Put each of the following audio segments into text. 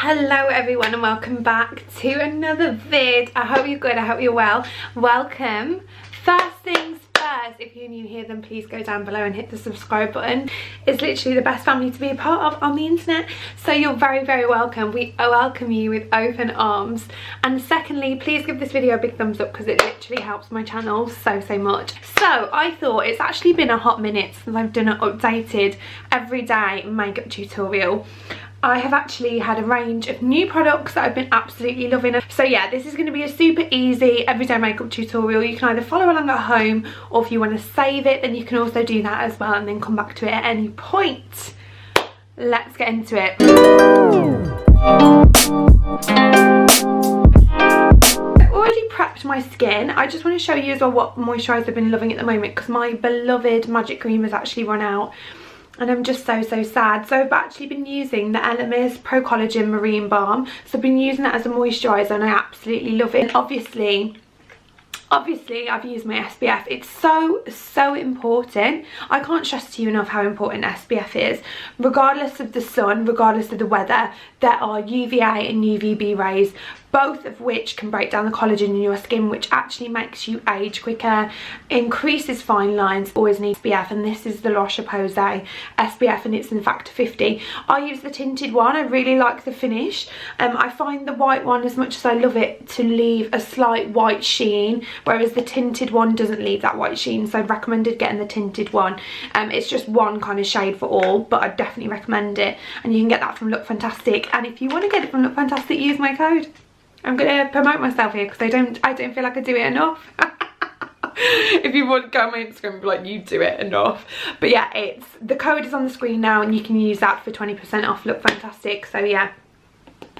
Hello everyone and welcome back to another vid. I hope you're good, I hope you're well. Welcome. First things first, if you're new here then please go down below and hit the subscribe button. It's literally the best family to be a part of on the internet, so you're very welcome. We welcome you with open arms. And secondly, please give this video a big thumbs up because it literally helps my channel so much. So I thought it's actually been a hot minute since I've done an updated everyday makeup tutorial. I have actually had a range of new products that I've been absolutely loving. So yeah, this is going to be a super easy everyday makeup tutorial. You can either follow along at home, or if you want to save it then you can also do that as well and then come back to it at any point. Let's get into it. I've already prepped my skin. I just want to show you as well what moisturiser I've been loving at the moment, because my beloved Magic Cream has actually run out. And I'm just so sad. So I've actually been using the Elemis Pro Collagen Marine Balm. So I've been using that as a moisturiser and I absolutely love it. And obviously I've used my SPF. It's so important. I can't stress to you enough how important SPF is. Regardless of the sun, regardless of the weather, there are UVA and UVB rays, both of which can break down the collagen in your skin, which actually makes you age quicker, increases fine lines. Always need SPF, and this is the La Roche-Posay SPF and it's in fact 50. I use the tinted one. I really like the finish. I find the white one, as much as I love it, to leave a slight white sheen, whereas the tinted one doesn't leave that white sheen, so I'd recommended getting the tinted one. It's just one kind of shade for all, but I'd definitely recommend it, and you can get that from Look Fantastic. And if you want to get it from Look Fantastic, use my code. I'm gonna promote myself here because I don't feel like I do it enough. If you want to go on my Instagram and be like, you do it enough. But yeah, the code is on the screen now and you can use that for 20% off Look Fantastic. So yeah,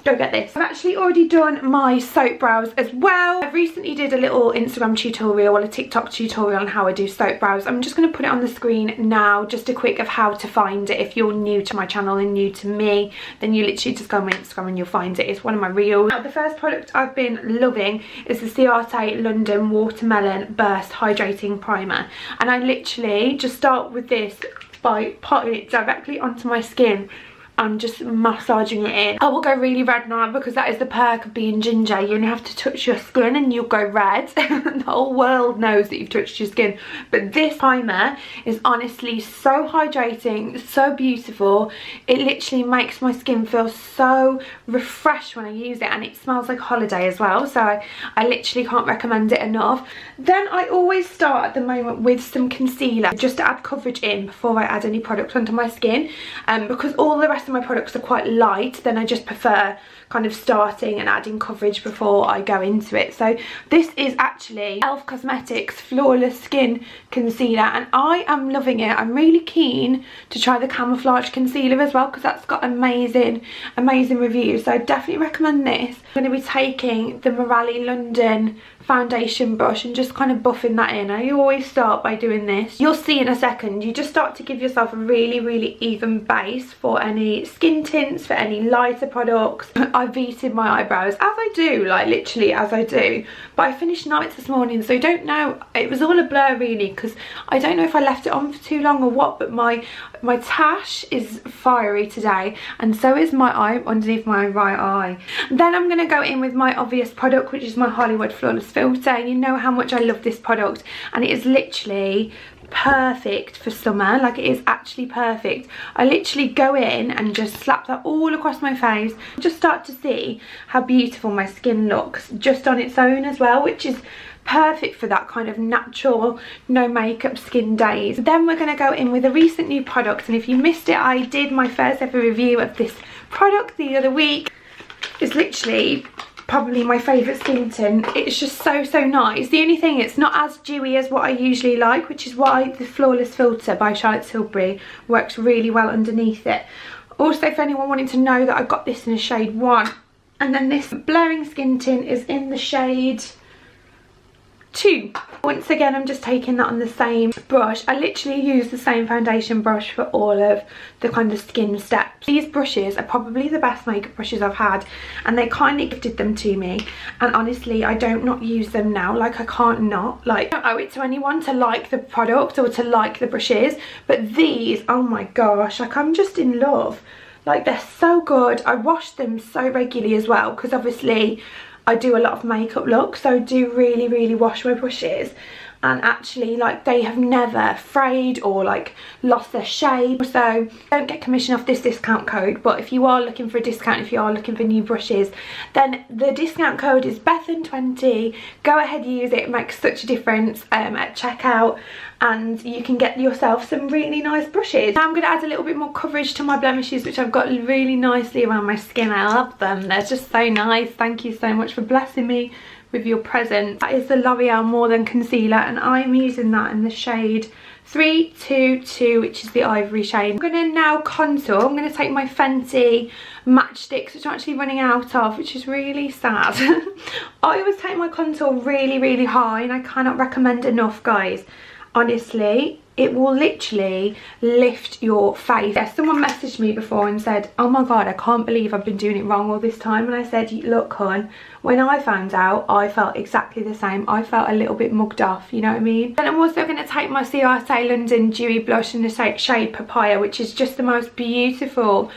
go get this. I've actually already done my soap brows as well. I recently did a little Instagram tutorial, or a TikTok tutorial on how I do soap brows. I'm just going to put it on the screen now, just a quick of how to find it. If you're new to my channel and new to me, then you literally just go on my Instagram and you'll find it. It's one of my reels. Now, the first product I've been loving is the Ciate London Watermelon Burst Hydrating Primer. And I literally just start with this by putting it directly onto my skin. I'm just massaging it in. I will go really red now because that is the perk of being ginger. You only have to touch your skin and you'll go red. The whole world knows that you've touched your skin. But this primer is honestly so hydrating, so beautiful. It literally makes my skin feel so refreshed when I use it, and it smells like holiday as well. So I literally can't recommend it enough. Then I always start at the moment with some concealer just to add coverage in before I add any product onto my skin. Because all the rest of my products are quite light, then I just prefer kind of starting and adding coverage before I go into it. So this is actually e.l.f. Cosmetics Flawless Skin Concealer and I am loving it. I'm really keen to try the Camouflage Concealer as well because that's got amazing reviews, so I definitely recommend this. I'm going to be taking the Lottie London foundation brush and just kind of buffing that in. I always start by doing this. You'll see in a second. You just start to give yourself a really even base for any skin tints, for any lighter products. I veted my eyebrows, as I do, like literally as I do, but I finished nights this morning, so I don't know, it was all a blur really, because I don't know if I left it on for too long or what, but my tash is fiery today, and so is my eye underneath my right eye. Then I'm going to go in with my obvious product, which is my Hollywood Flawless Filter. You know how much I love this product, and it is literally perfect for summer. Like, it is actually perfect. I literally go in and just slap that all across my face. Just start to see how beautiful my skin looks just on its own as well, which is perfect for that kind of natural, no makeup skin days. Then we're going to go in with a recent new product, and if you missed it, I did my first ever review of this product the other week. It's literally probably my favourite skin tint. It's just so nice. The only thing, it's not as dewy as what I usually like, which is why the Flawless Filter by Charlotte Tilbury works really well underneath it. Also, for anyone wanting to know, that I got this in a shade 1, and then this blurring skin tint is in the shade 2. Once again, I'm just taking that on the same brush. I literally use the same foundation brush for all of the kind of skin steps. These brushes are probably the best makeup brushes I've had, and they kindly gifted them to me, and honestly I don't not use them now. Like, I can't not. Like, I don't owe it to anyone to like the product or to like the brushes, but these, oh my gosh, like, I'm just in love. Like, they're so good. I wash them so regularly as well, because obviously I do a lot of makeup looks, so I do really wash my brushes. And actually, like, they have never frayed or like lost their shape. So don't get commission off this discount code, but if you are looking for a discount, if you are looking for new brushes, then the discount code is Bethan20. Go ahead, use it. It makes such a difference at checkout, and you can get yourself some really nice brushes. Now I'm going to add a little bit more coverage to my blemishes, which I've got really nicely around my skin. I love them. They're just so nice. Thank you so much for blessing me with your presence. That is the L'Oreal More Than Concealer, and I'm using that in the shade 322, which is the ivory shade. I'm going to now contour. I'm going to take my Fenty matchsticks, which I'm actually running out of, which is really sad. I always take my contour really high, and I cannot recommend enough, guys. Honestly, it will literally lift your face. Yeah, someone messaged me before and said, oh my god, I can't believe I've been doing it wrong all this time. And I said, look, hon, when I found out, I felt exactly the same. I felt a little bit mugged off, you know what I mean? And I'm also going to take my Ciate London Dewy blush in the shade Papaya, which is just the most beautiful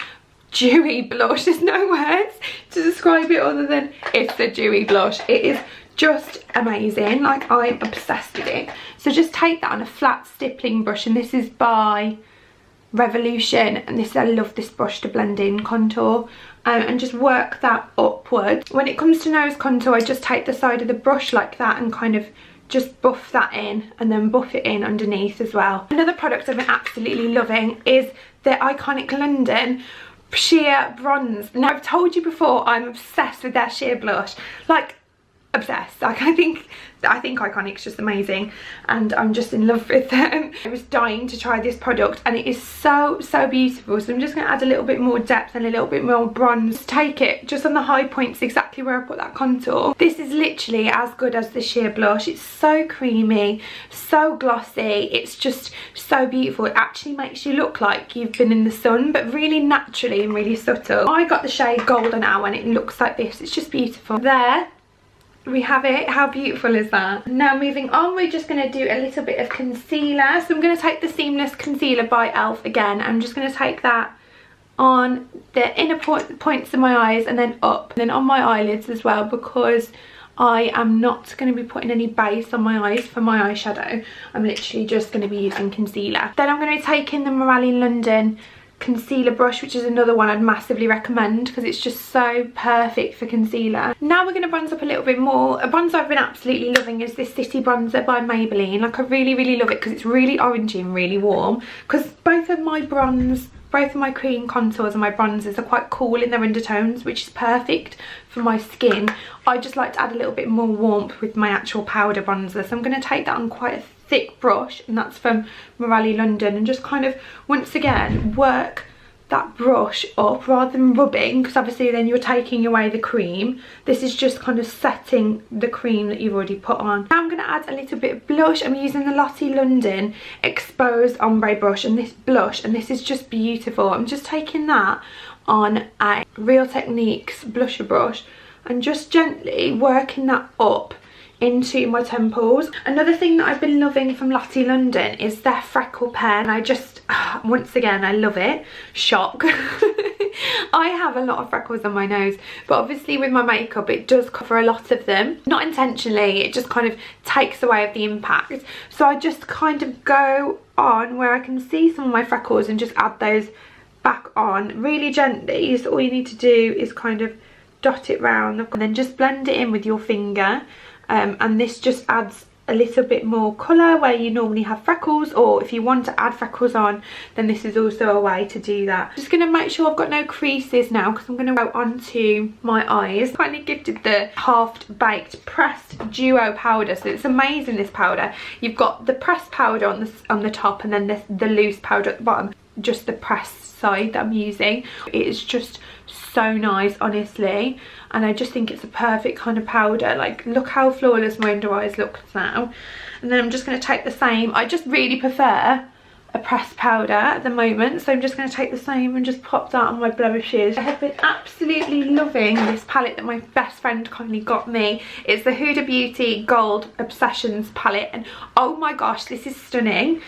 dewy blush. There's no words to describe it other than it's a dewy blush. It is just amazing. Like, I'm obsessed with it. So just take that on a flat stippling brush, and this is by Revolution, and this, I love this brush to blend in contour, and just work that upwards. When it comes to nose contour, I just take the side of the brush like that and kind of just buff that in, and then buff it in underneath as well. Another product I've been absolutely loving is the iconic London Sheer Bronze. Now, I've told you before, I'm obsessed with their sheer blush. Like, obsessed. Like, I think Iconic's just amazing, and I'm just in love with them. I was dying to try this product, and it is so beautiful. So I'm just going to add a little bit more depth and a little bit more bronze. Take it just on the high points, exactly where I put that contour. This is literally as good as the sheer blush. It's so creamy, so glossy. It's just so beautiful. It actually makes you look like you've been in the sun, but really naturally and really subtle. I got the shade Golden Hour, and it looks like this. It's just beautiful. There we have it. How beautiful is that? Now moving on, we're just going to do a little bit of concealer. So I'm going to take the Seamless Concealer by e.l.f. again. I'm just going to take that on the inner points of my eyes, and then up, and then on my eyelids as well, because I am not going to be putting any base on my eyes for my eyeshadow. I'm literally just going to be using concealer. Then I'm going to be taking the Lottie London concealer brush, which is another one I'd massively recommend because it's just so perfect for concealer. Now we're going to bronze up a little bit more. A bronzer I've been absolutely loving is this City Bronzer by Maybelline. Like, I really love it because it's really orangey and really warm, because both of my cream contours and my bronzers are quite cool in their undertones, which is perfect for my skin. I just like to add a little bit more warmth with my actual powder bronzer, so I'm going to take that on quite a thick brush, and that's from Lottie London, and just kind of once again work that brush up rather than rubbing, because obviously then you're taking away the cream. This is just kind of setting the cream that you've already put on. Now I'm going to add a little bit of blush. I'm using the Lottie London Exposed Ombre Brush, and this blush, and this is just beautiful. I'm just taking that on a Real Techniques blusher brush and just gently working that up into my temples. Another thing that I've been loving from Lottie London is their Freckle Pen. I just, once again, I love it. Shock. I have a lot of freckles on my nose, but obviously with my makeup it does cover a lot of them. Not intentionally, it just kind of takes away of the impact. So I just kind of go on where I can see some of my freckles and just add those back on really gently. So all you need to do is kind of dot it round and then just blend it in with your finger. And this just adds a little bit more colour where you normally have freckles, or if you want to add freckles on, then this is also a way to do that. Just going to make sure I've got no creases now, because I'm going to go onto my eyes. Finally gifted the half-baked pressed duo powder, so it's amazing, this powder. You've got the pressed powder on the top, and then the loose powder at the bottom, just the pressed side that I'm using. It is just so nice, honestly, and I just think it's a perfect kind of powder. Like, look how flawless my under eyes look now. And then I'm just going to take the same. I just really prefer a pressed powder at the moment, so I'm just going to take the same and just pop that on my blemishes. I have been absolutely loving this palette that my best friend kindly got me. It's the Huda Beauty Gold Obsessions palette, and oh my gosh, this is stunning.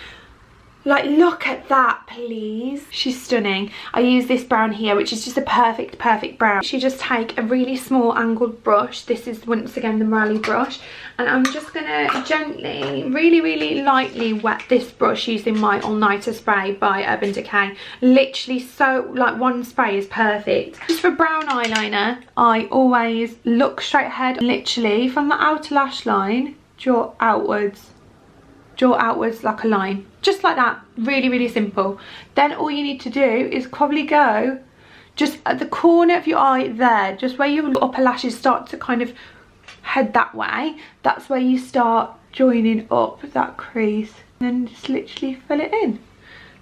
Like, look at that, please. She's stunning. I use this brown here, which is just a perfect brown. You just take a really small angled brush. This is, once again, the Morelli brush. And I'm just going to gently, really lightly wet this brush using my All Nighter spray by Urban Decay. Literally so, like, one spray is perfect. Just for brown eyeliner, I always look straight ahead. Literally, from the outer lash line, draw outwards like a line, just like that. Really simple. Then all you need to do is probably go just at the corner of your eye there, just where your upper lashes start to kind of head that way. That's where you start joining up that crease, and then just literally fill it in.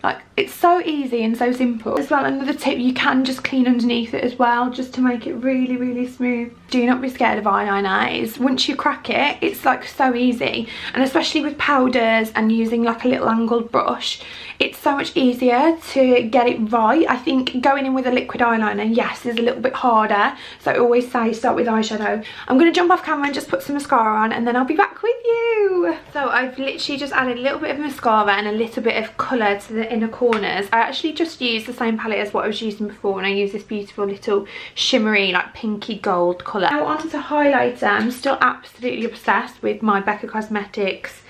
Like, it's so easy and so simple. As well, another tip, you can just clean underneath it as well, just to make it really smooth. Do not be scared of eyeliner. It's, once you crack it, it's like so easy. And especially with powders and using like a little angled brush, it's so much easier to get it right. I think going in with a liquid eyeliner, yes, is a little bit harder. So I always say start with eyeshadow. I'm going to jump off camera and just put some mascara on, and then I'll be back with you. So I've literally just added a little bit of mascara and a little bit of colour to the inner corners. I actually just used the same palette as what I was using before, and I use this beautiful little shimmery, like pinky gold colour. Now onto highlighter. I'm still absolutely obsessed with my Becca Cosmetics.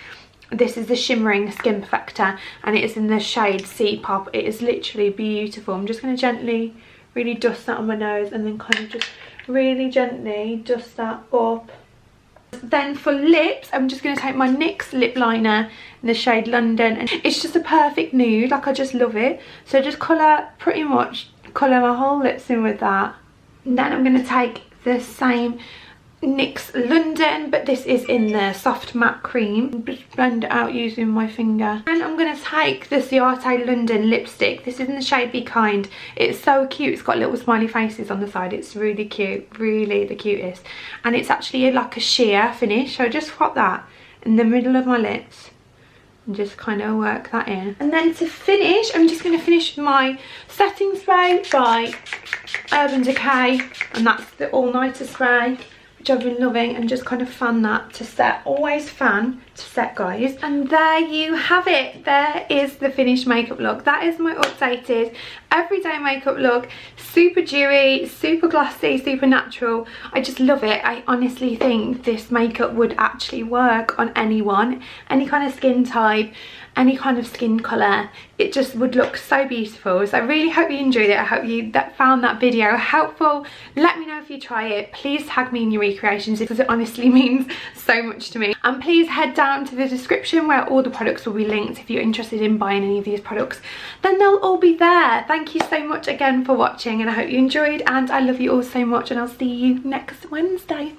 This is the shimmering skin perfector, and it is in the shade C Pop. It is literally beautiful. I'm just going to gently really dust that on my nose, and then kind of just really gently dust that up. Then for lips, I'm just going to take my NYX lip liner in the shade London, and it's just a perfect nude. Like, I just love it. So just pretty much colour my whole lips in with that. And then I'm going to take the same NYX London, but this is in the soft matte cream. Just blend it out using my finger. And I'm going to take the Ciate London lipstick. This is in the shade Be Kind. It's so cute. It's got little smiley faces on the side. It's really cute. Really the cutest. And it's actually like a sheer finish. So just pop that in the middle of my lips and just kind of work that in. And then to finish, I'm just going to finish with my setting spray by Urban Decay. And that's the All Nighter spray, which I've been loving, and just kind of fan that to set. Always fan to set, guys. And there you have it. There is the finished makeup look. That is my updated everyday makeup look. Super dewy, super glossy, super natural. I just love it. I honestly think this makeup would actually work on anyone, any kind of skin type, any kind of skin colour. It just would look so beautiful. So I really hope you enjoyed it. I hope you found that video helpful. Let me know if you try it. Please tag me in your recreations, because it honestly means so much to me. And please head down to the description where all the products will be linked. If you're interested in buying any of these products, then they'll all be there. Thank you so much again for watching, and I hope you enjoyed, and I love you all so much, and I'll see you next Wednesday.